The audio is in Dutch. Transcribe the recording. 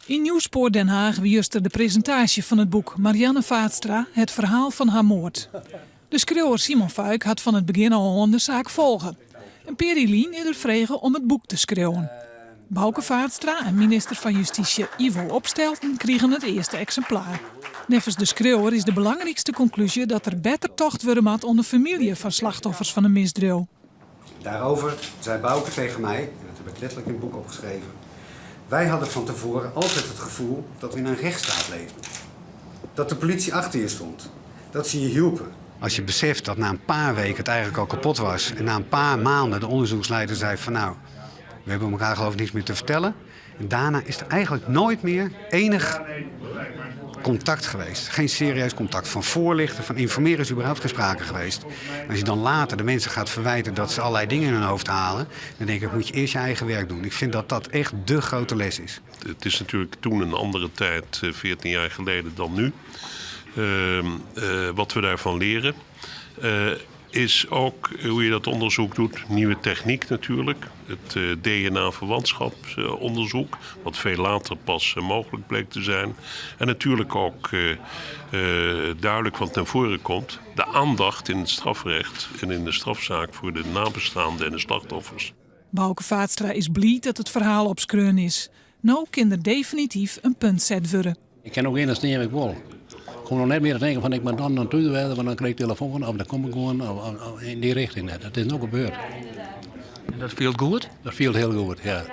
In Nieuwspoor Den Haag wierste de presentatie van het boek Marianne Vaatstra, het verhaal van haar moord. De schreeuwer Simon Fuik had van het begin al aan de zaak volgen. En Peri Lien is er vregen om het boek te schreeuwen. Bouke Vaatstra en minister van Justitie Ivo Opstelten kregen het eerste exemplaar. Nevens de schreeuwer is de belangrijkste conclusie dat er beter tocht worden moet onder familie van slachtoffers van een misdrijf. Daarover zei Bouke tegen mij, en dat heb ik letterlijk in het boek opgeschreven. Wij hadden van tevoren altijd het gevoel dat we in een rechtsstaat leefden. Dat de politie achter je stond. Dat ze je hielpen. Als je beseft dat na een paar weken het eigenlijk al kapot was. En na een paar maanden de onderzoeksleider zei van nou, we hebben elkaar geloof ik niets meer te vertellen. En daarna is er eigenlijk nooit meer enig contact geweest. Geen serieus contact. Van voorlichten, van informeren is überhaupt geen sprake geweest. En als je dan later de mensen gaat verwijten dat ze allerlei dingen in hun hoofd halen, dan denk ik, moet je eerst je eigen werk doen. Ik vind dat dat echt de grote les is. Het is natuurlijk toen een andere tijd, 14 jaar geleden dan nu. Wat we daarvan leren is ook hoe je dat onderzoek doet. Nieuwe techniek natuurlijk. Het DNA-verwantschapsonderzoek, wat veel later pas mogelijk bleek te zijn. En natuurlijk ook duidelijk wat naar voren komt. De aandacht in het strafrecht en in de strafzaak voor de nabestaanden en de slachtoffers. Bouke Vaatstra is blij dat het verhaal op skreun is. Nou kan er definitief een punt zet worden. Ik kan ook eens nemen ik wil. Ik kom nog net meer te denken van ik ben dan naartoe werden, want dan krijg ik telefoon of dan kom ik gewoon in die richting. Dat is nog gebeurd. En dat viel goed? Dat viel heel goed, ja.